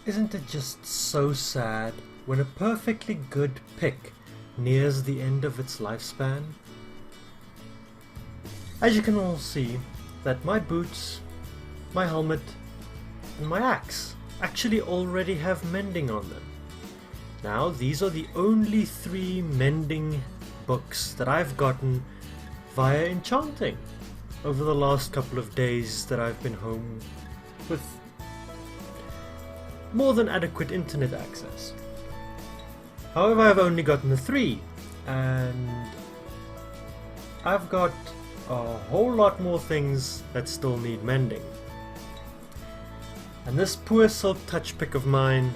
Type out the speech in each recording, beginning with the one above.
Isn't it just so sad when a perfectly good pick nears the end of its lifespan? As you can all see, that my boots, my helmet, and my axe actually already have mending on them. Now, these are the only 3 mending books that I've gotten via enchanting over the last couple of days that I've been home with more than adequate internet access. However, I've only gotten the 3, and I've got a whole lot more things that still need mending. And this poor silk touch pick of mine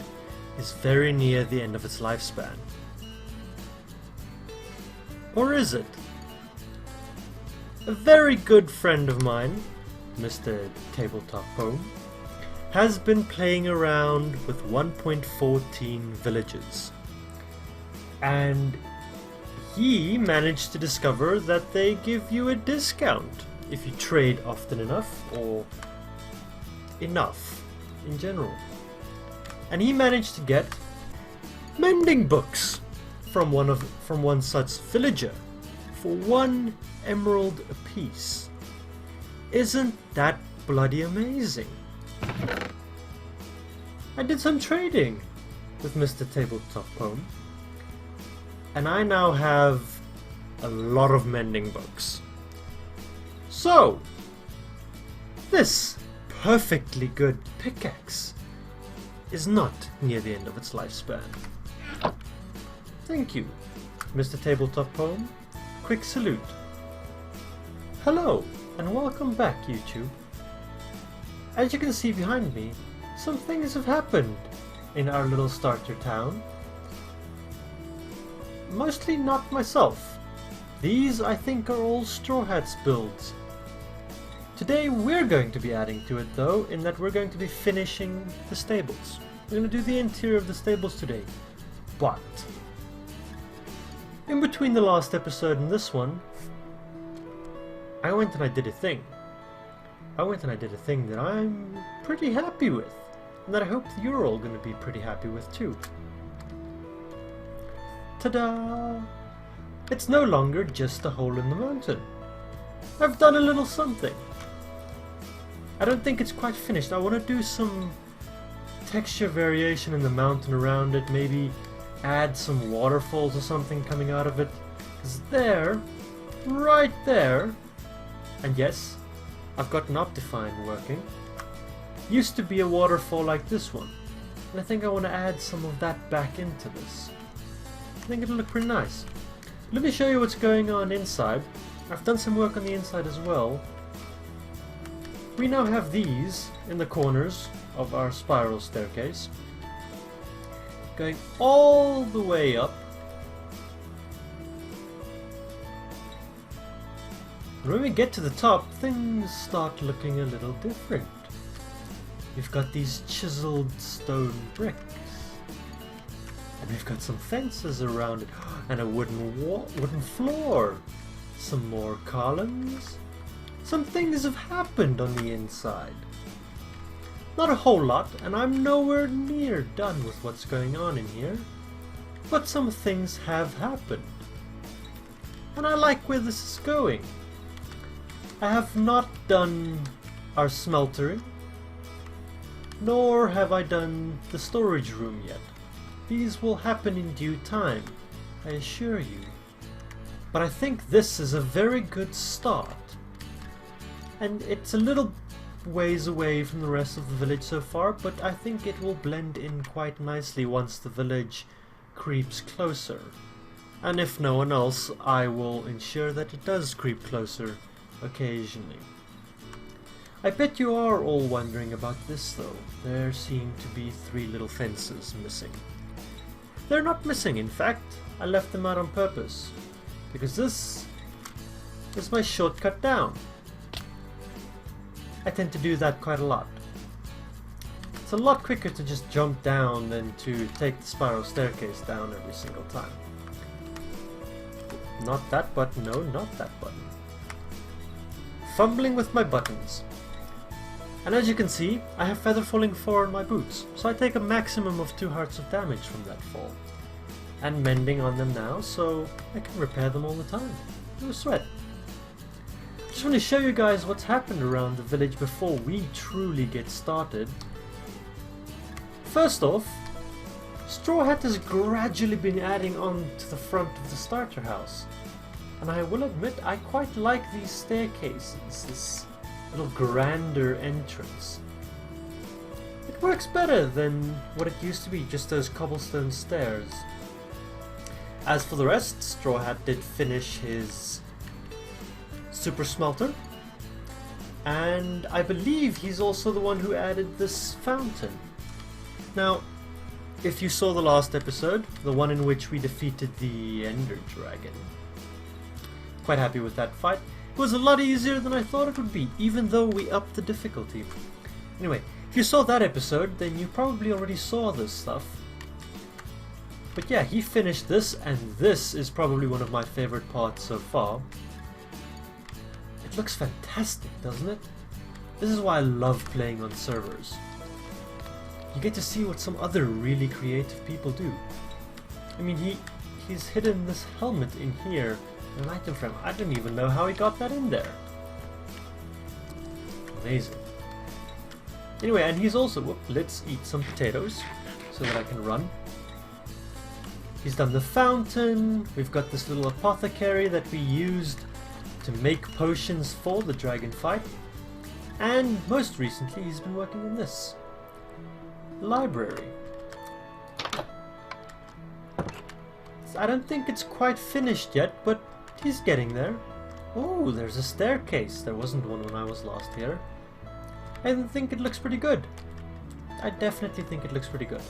is very near the end of its lifespan. Or is it? A very good friend of mine, Mr. Tabletop Home, has been playing around with 1.14 villages. And he managed to discover that they give you a discount if you trade often enough, or enough in general. And he managed to get mending books from one such villager for 1 emerald apiece. Isn't that bloody amazing? I did some trading with Mr. Tabletop Home, and I now have a lot of mending books. So, this perfectly good pickaxe is not near the end of its lifespan. Thank you, Mr. Tabletop Home. Quick salute. Hello, and welcome back, YouTube. As you can see behind me, some things have happened in our little starter town. Mostly not myself. These, I think, are all Straw Hats builds. Today we're going to be adding to it, though, in that we're going to be finishing the stables. We're going to do the interior of the stables today. But in between the last episode and this one, I went and I did a thing. That I'm pretty happy with, and that I hope you're all going to be pretty happy with too. Ta-da! It's no longer just a hole in the mountain. I've done a little something. I don't think it's quite finished. I want to do some texture variation in the mountain around it, maybe add some waterfalls or something coming out of it. Because there, right there, and yes, I've got an Optifine working, used to be a waterfall like this one. And I think I want to add some of that back into this. I think it'll look pretty nice. Let me show you what's going on inside. I've done some work on the inside as well. We now have these in the corners of our spiral staircase, going all the way up. And when we get to the top, things start looking a little different. We've got these chiseled stone bricks, and we've got some fences around it, and a wooden floor. Some more columns. Some things have happened on the inside. Not a whole lot, and I'm nowhere near done with what's going on in here. But some things have happened. And I like where this is going. I have not done our smeltering, nor have I done the storage room yet. These will happen in due time, I assure you. But I think this is a very good start. And it's a little ways away from the rest of the village so far, but I think it will blend in quite nicely once the village creeps closer. And if no one else, I will ensure that it does creep closer occasionally. I bet you are all wondering about this though. There seem to be 3 little fences missing. They're not missing, in fact. I left them out on purpose, because this is my shortcut down. I tend to do that quite a lot. It's a lot quicker to just jump down than to take the spiral staircase down every single time. Not that button, no, not that button. Fumbling with my buttons. And as you can see, I have feather falling 4 on my boots, so I take a maximum of 2 hearts of damage from that fall. And mending on them now, so I can repair them all the time. No sweat. Just want to show you guys what's happened around the village before we truly get started. First off, Straw Hat has gradually been adding on to the front of the starter house. And I will admit, I quite like these staircases, this little grander entrance. It works better than what it used to be, just those cobblestone stairs. As for the rest, Straw Hat did finish his super smelter, and I believe he's also the one who added this fountain. Now, if you saw the last episode, the one in which we defeated the Ender Dragon, quite happy with that fight. It was a lot easier than I thought it would be, even though we upped the difficulty. Anyway, if you saw that episode, then you probably already saw this stuff. But yeah, he finished this, and this is probably one of my favorite parts so far. It looks fantastic, doesn't it? This is why I love playing on servers. You get to see what some other really creative people do. I mean, he's hidden this helmet in here, an item frame. I don't even know how he got that in there. Amazing. Anyway, and he's also... Whoop, let's eat some potatoes so that I can run. He's done the fountain. We've got this little apothecary that we used to make potions for the dragon fight. And most recently, he's been working on this library. I don't think it's quite finished yet, but he's getting there. Oh, there's a staircase. There wasn't one when I was last here. I think it looks pretty good. I definitely think it looks pretty good.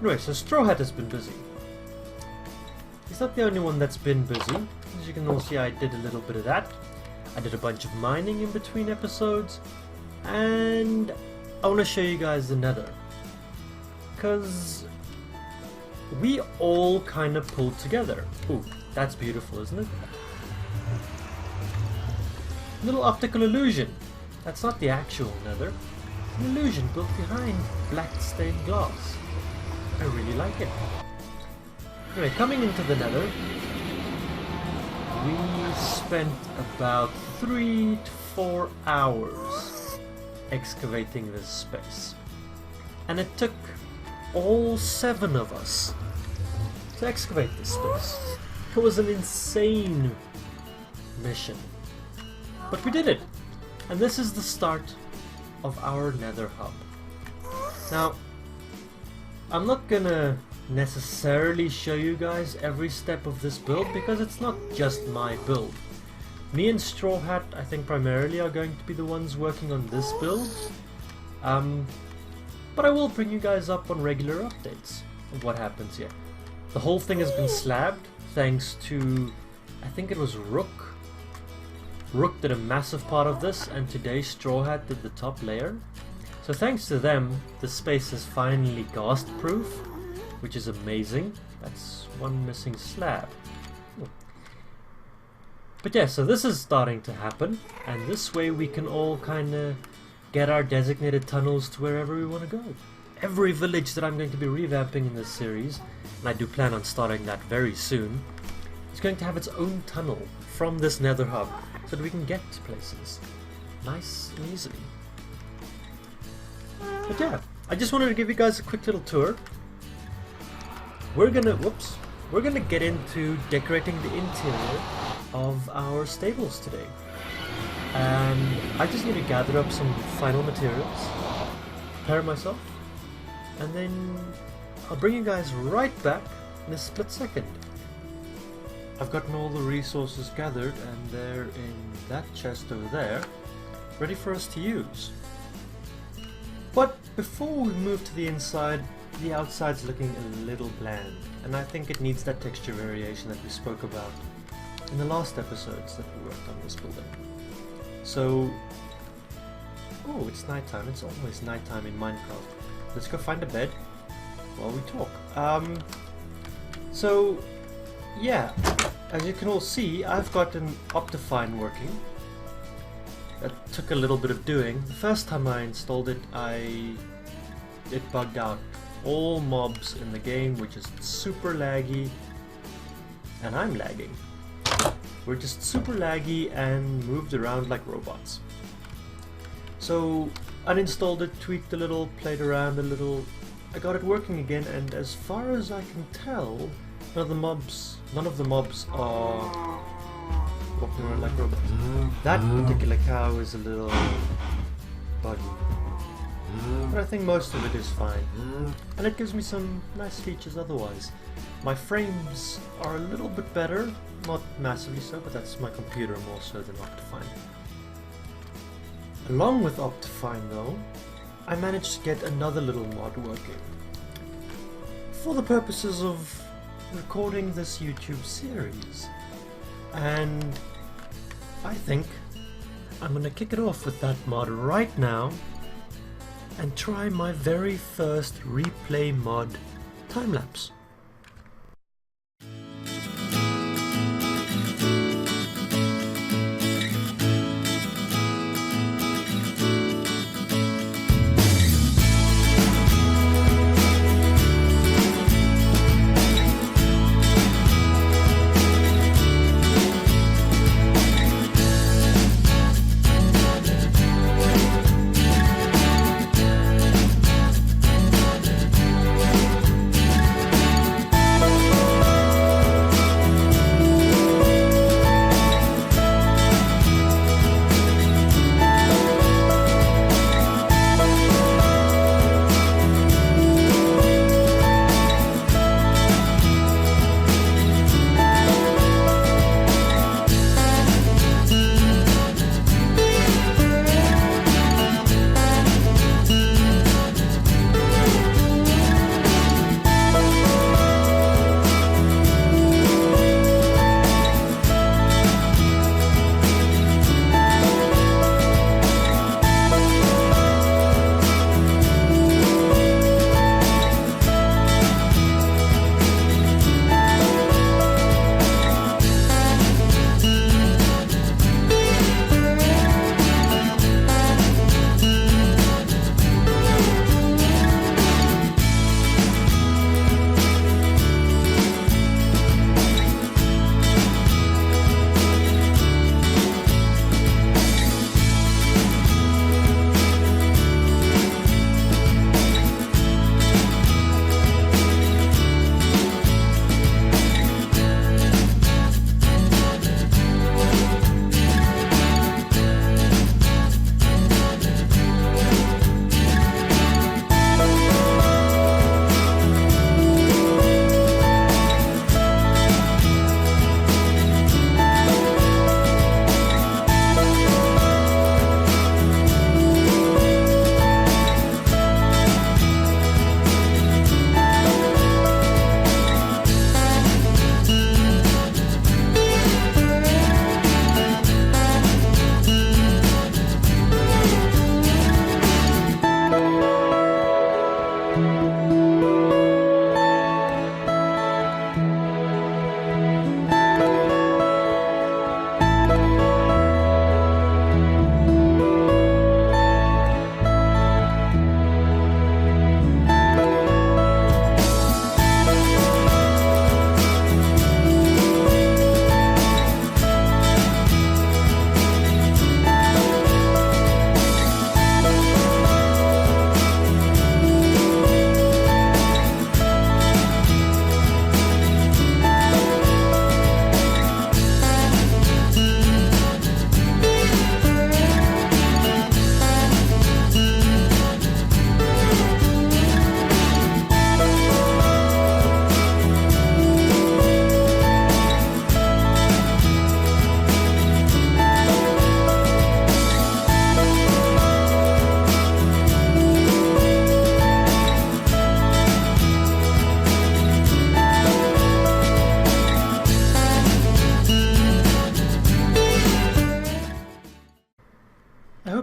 Anyway, so Straw Hat has been busy. He's not the only one that's been busy. As you can all see, I did a little bit of that. I did a bunch of mining in between episodes. And I want to show you guys the nether. Because we all kind of pulled together. Ooh, that's beautiful, isn't it? Little optical illusion. That's not the actual nether. It's an illusion built behind black stained glass. I really like it. Anyway, coming into the nether, we spent about 3 to 4 hours excavating this space. And it took all 7 of us to excavate this space. It was an insane mission. But we did it! And this is the start of our nether hub. Now, I'm not gonna necessarily show you guys every step of this build because it's not just my build. Me and Straw Hat, I think primarily, are going to be the ones working on this build. But I will bring you guys up on regular updates of what happens here. The whole thing has been slabbed thanks to, I think it was Rook. Rook did a massive part of this, and today Straw Hat did the top layer. So thanks to them, the space is finally ghast proof, which is amazing. That's one missing slab. Ooh. But yeah, so this is starting to happen, and this way we can all kind of get our designated tunnels to wherever we want to go. Every village that I'm going to be revamping in this series, and I do plan on starting that very soon, is going to have its own tunnel from this nether hub, so that we can get to places nice and easily. But yeah, I just wanted to give you guys a quick little tour. We're gonna get into decorating the interior of our stables today. And I just need to gather up some final materials, prepare myself, and then I'll bring you guys right back in a split second. I've gotten all the resources gathered, and they're in that chest over there, ready for us to use. But before we move to the inside, the outside's looking a little bland, and I think it needs that texture variation that we spoke about in the last episodes that we worked on this building. So, oh, it's nighttime. It's always nighttime in Minecraft. Let's go find a bed while we talk. So, yeah, as you can all see, I've got an Optifine working. It took a little bit of doing. The first time I installed it, it bugged out. All mobs in the game were just super laggy, and I'm lagging. We're just super laggy and moved around like robots. So uninstalled it, tweaked a little, played around a little. I got it working again, and as far as I can tell, none of the mobs are walking around like robots. That particular cow is a little buggy, but I think most of it is fine, and it gives me some nice features otherwise. My frames are a little bit better, not massively so, but that's my computer more so than Optifine. Along with Optifine though, I managed to get another little mod working for the purposes of recording this YouTube series, and I think I'm gonna kick it off with that mod right now and try my very first replay mod time-lapse.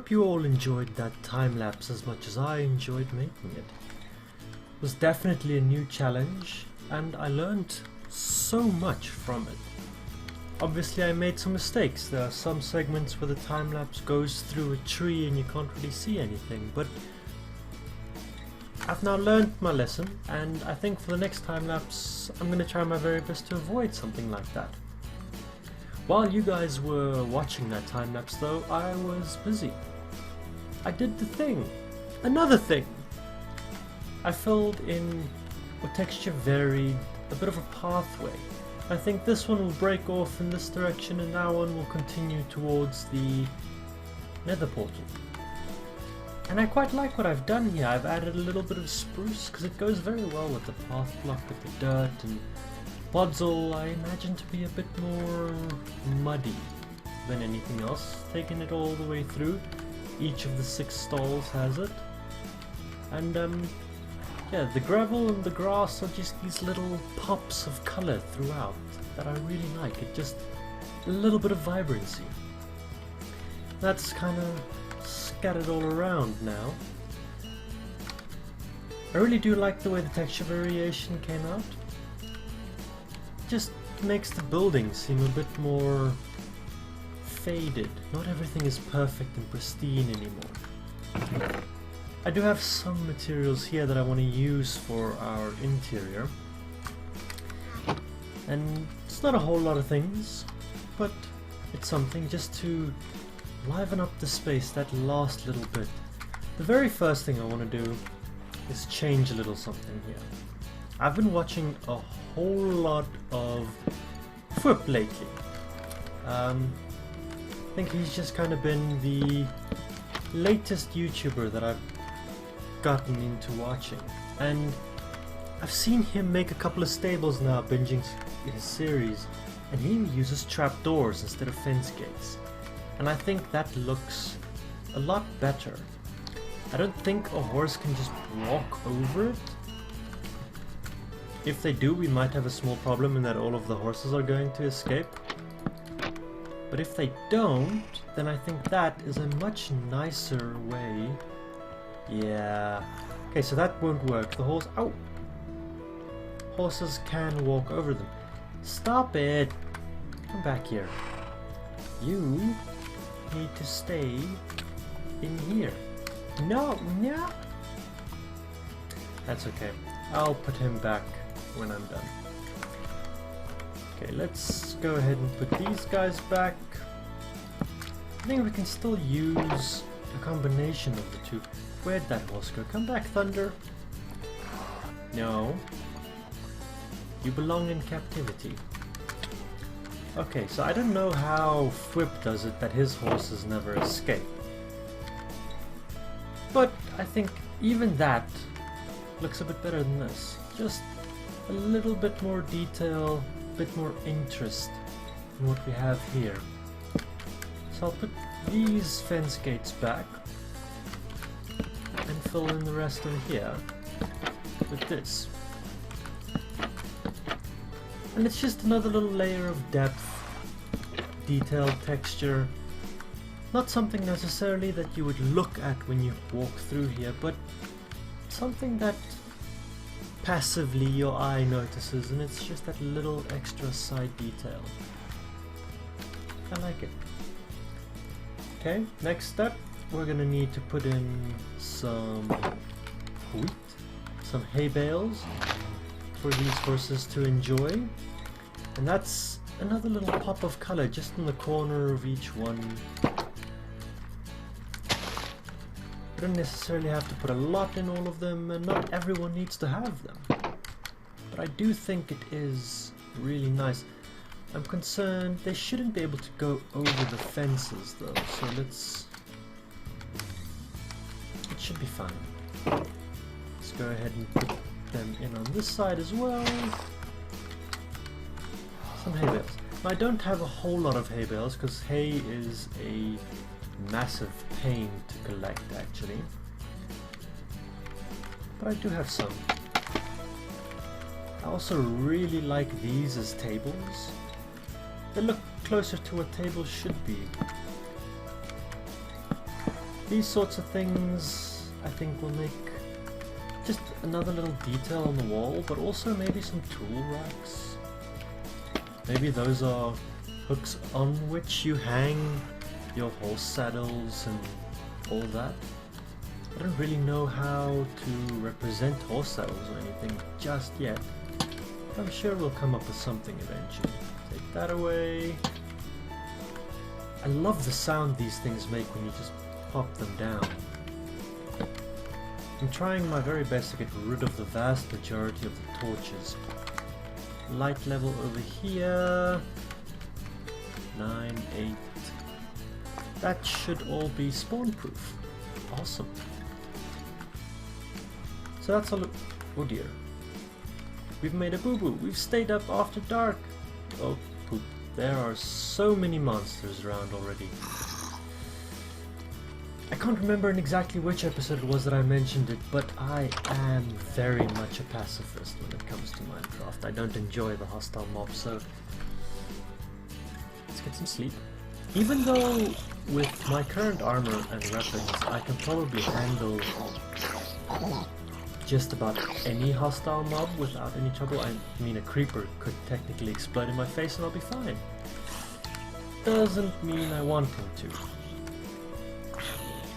hope you all enjoyed that time-lapse as much as I enjoyed making it. It was definitely a new challenge, and I learned so much from it. Obviously I made some mistakes. There are some segments where the time-lapse goes through a tree and you can't really see anything, but I've now learned my lesson, and I think for the next time-lapse I'm going to try my very best to avoid something like that. While you guys were watching that time-lapse though, I was busy. I did the thing. Another thing! I filled in what texture varied, a bit of a pathway. I think this one will break off in this direction and that one will continue towards the nether portal. And I quite like what I've done here. I've added a little bit of spruce because it goes very well with the path block, with the dirt, and Podzol I imagine to be a bit more muddy than anything else. Taking it all the way through. Each of the 6 stalls has it. And yeah, the gravel and the grass are just these little pops of colour throughout that I really like. It just a little bit of vibrancy. That's kind of scattered all around now. I really do like the way the texture variation came out. Just makes the building seem a bit more faded. Not everything is perfect and pristine anymore. I do have some materials here that I want to use for our interior. And it's not a whole lot of things, but it's something just to liven up the space that last little bit. The very first thing I want to do is change a little something here. I've been watching a whole lot of Fwip lately. I think he's just kind of been the latest YouTuber that I've gotten into watching, and I've seen him make a couple of stables now binging his series, and he uses trapdoors instead of fence gates, and I think that looks a lot better. I don't think a horse can just walk over it. If they do, we might have a small problem in that all of the horses are going to escape. But if they don't, then I think that is a much nicer way. Yeah. Okay, so that won't work. The horse... Ow! Horses can walk over them. Stop it! Come back here. You need to stay in here. No, no! That's okay. I'll put him back when I'm done. Okay, let's go ahead and put these guys back. I think we can still use a combination of the two. Where'd that horse go? Come back, Thunder. No. You belong in captivity. Okay, so I don't know how Fwip does it that his horses never escape. But I think even that looks a bit better than this. Just a little bit more detail, a bit more interest in what we have here. So I'll put these fence gates back and fill in the rest of here with this. And it's just another little layer of depth, detail, texture. Not something necessarily that you would look at when you walk through here, but something that passively your eye notices, and it's just that little extra side detail. I like it. Okay, next step, we're gonna need to put in some wheat, some hay bales for these horses to enjoy. And that's another little pop of color just in the corner of each one. You don't necessarily have to put a lot in all of them, and not everyone needs to have them. But I do think it is really nice. I'm concerned they shouldn't be able to go over the fences though, so let's... It should be fine. Let's go ahead and put them in on this side as well. Some hay bales. Now, I don't have a whole lot of hay bales because hay is a massive pain to collect actually. But I do have some. I also really like these as tables. They look closer to what tables should be. These sorts of things I think will make just another little detail on the wall, but also maybe some tool racks. Maybe those are hooks on which you hang your horse saddles and all that. I don't really know how to represent horse saddles or anything just yet. I'm sure we'll come up with something eventually. Take that away. I love the sound these things make when you just pop them down. I'm trying my very best to get rid of the vast majority of the torches. Light level over here. 9, 8. That should all be spawn proof. Awesome. So that's all. Oh dear. We've made a boo-boo. We've stayed up after dark. Oh poop. There are so many monsters around already. I can't remember in exactly which episode it was that I mentioned it, but I am very much a pacifist when it comes to Minecraft. I don't enjoy the hostile mobs, so let's get some sleep. Even though with my current armor and weapons I can probably handle just about any hostile mob without any trouble. I mean, a creeper could technically explode in my face and I'll be fine. Doesn't mean I want him to.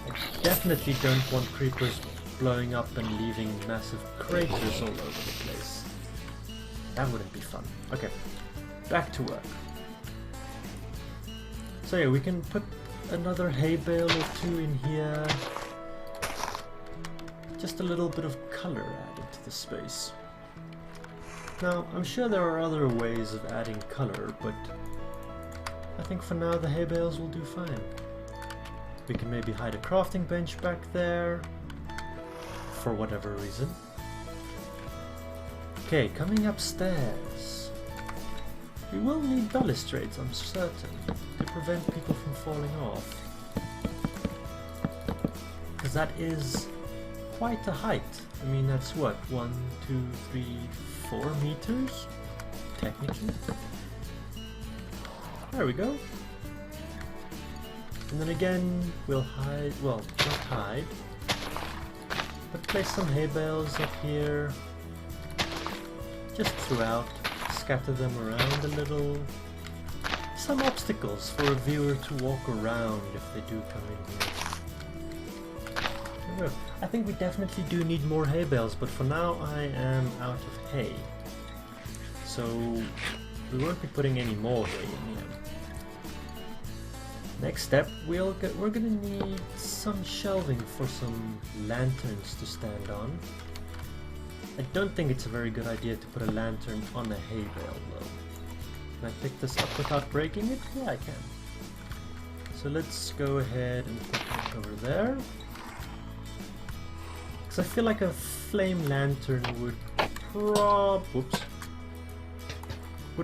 I definitely don't want creepers blowing up and leaving massive craters all over the place. That wouldn't be fun. Okay, back to work. So yeah, we can put another hay bale or two in here. Just a little bit of color added to the space. Now, I'm sure there are other ways of adding color, but I think for now the hay bales will do fine. We can maybe hide a crafting bench back there, for whatever reason. Okay, coming upstairs. We will need balustrades, I'm certain, to prevent people from falling off. Because that is quite a height. I mean, that's what, 1, 2, 3, 4 meters? Technically. There we go. And then again, we'll hide, well, not hide, but place some hay bales up here, just throughout, scatter them around a little. Some obstacles for a viewer to walk around if they do come in here. I think we definitely do need more hay bales, but for now I am out of hay. So we won't be putting any more hay in here. Next step, we're gonna need some shelving for some lanterns to stand on. I don't think it's a very good idea to put a lantern on a hay bale though. Can I pick this up without breaking it? Yeah, I can. So let's go ahead and put it over there. Because I feel like a flame lantern would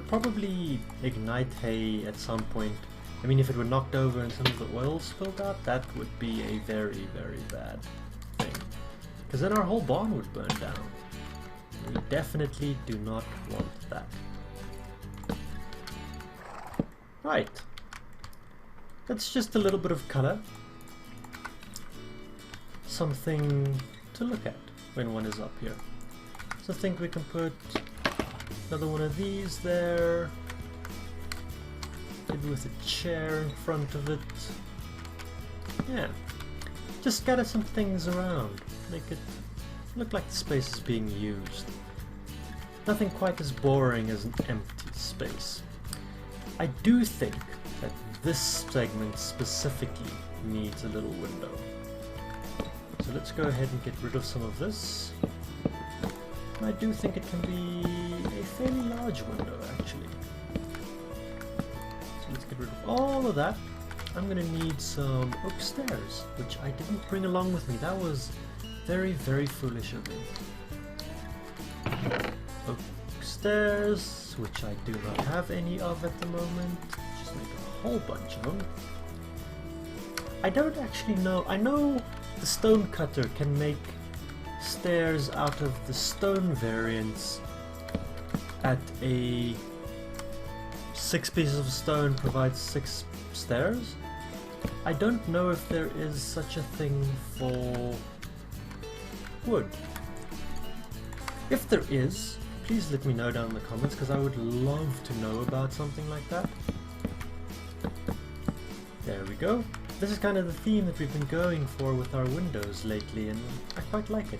probably ignite hay at some point. I mean, if it were knocked over and some of the oil spilled out, that would be a very, very bad thing. Because then our whole barn would burn down. We definitely do not want that. Right. That's just a little bit of color. Something to look at when one is up here. So I think we can put another one of these there. Maybe with a chair in front of it. Yeah. Just scatter some things around. Make it look like the space is being used. Nothing quite as boring as an empty space. I do think that this segment specifically needs a little window. So let's go ahead and get rid of some of this. And I do think it can be a fairly large window actually. So let's get rid of all of that. I'm gonna need some oak stairs, which I didn't bring along with me. That was very, very foolish of me. Oak stairs, which I do not have any of at the moment. Just make a whole bunch of them. I don't actually know. I know the stone cutter can make stairs out of the stone variants at a 6 pieces of stone provides 6 stairs. I don't know if there is such a thing for wood. If there is, please let me know down in the comments because I would love to know about something like that. There we go. This is kind of the theme that we've been going for with our windows lately, and I quite like it.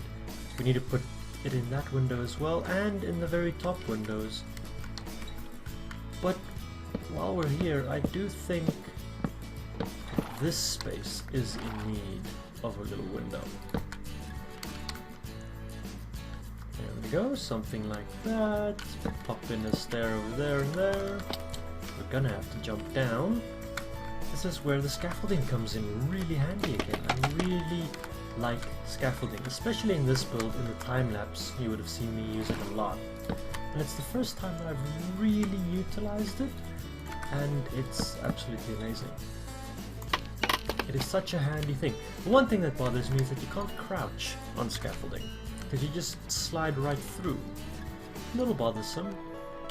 We need to put it in that window as well, and in the very top windows. But while we're here, I do think this space is in need of a little window. There we go, something like that. Pop in a stair over there and there. We're gonna have to jump down. This is where the scaffolding comes in really handy again. I really like scaffolding, especially in this build. In the time-lapse, you would have seen me use it a lot. And it's the first time that I've really utilized it, and it's absolutely amazing. It is such a handy thing. The one thing that bothers me is that you can't crouch on scaffolding, because you just slide right through. A little bothersome.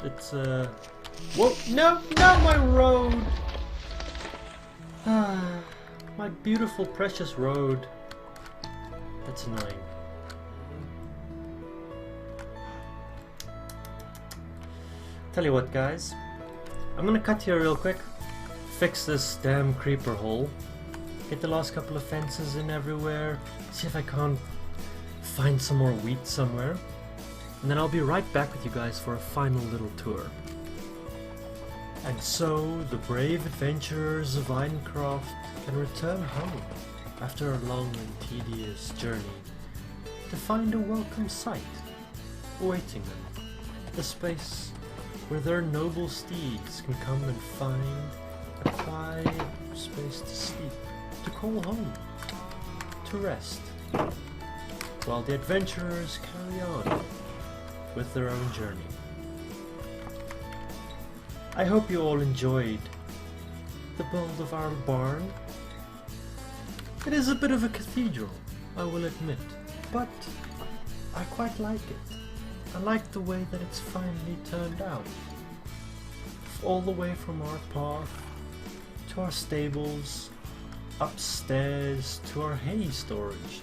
It's whoa, no, not my road! My beautiful, precious road. That's annoying. Tell you what, guys. I'm gonna cut here real quick. Fix this damn creeper hole. Get the last couple of fences in everywhere. See if I can't find some more wheat somewhere. And then I'll be right back with you guys for a final little tour. And so, the brave adventurers of Inecraft can return home after a long and tedious journey to find a welcome sight awaiting them. The space where their noble steeds can come and find a quiet space to sleep, to call home, to rest, while the adventurers carry on with their own journey. I hope you all enjoyed the build of our barn. It is a bit of a cathedral, I will admit, but I quite like it. I like the way that it's finally turned out. All the way from our path, to our stables, upstairs, to our hay storage.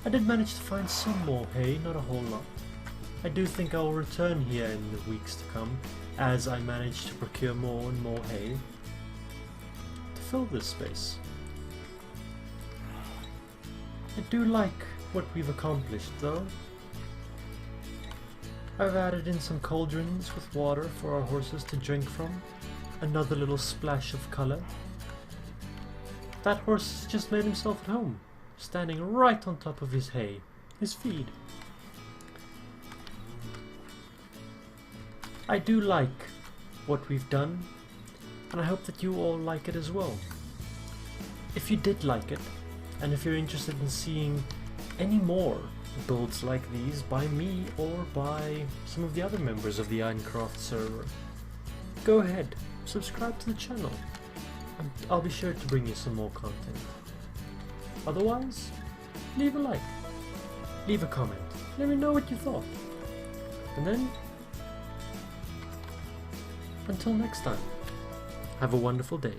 I did manage to find some more hay, not a whole lot. I do think I will return here in the weeks to come, as I manage to procure more and more hay to fill this space. I do like what we've accomplished though. I've added in some cauldrons with water for our horses to drink from. Another little splash of colour. That horse has just made himself at home, standing right on top of his hay, his feed. I do like what we've done, and I hope that you all like it as well. If you did like it, and if you're interested in seeing any more builds like these by me or by some of the other members of the Inecraft server, go ahead, subscribe to the channel, and I'll be sure to bring you some more content. Otherwise, leave a like, leave a comment, let me know what you thought, and then until next time, have a wonderful day.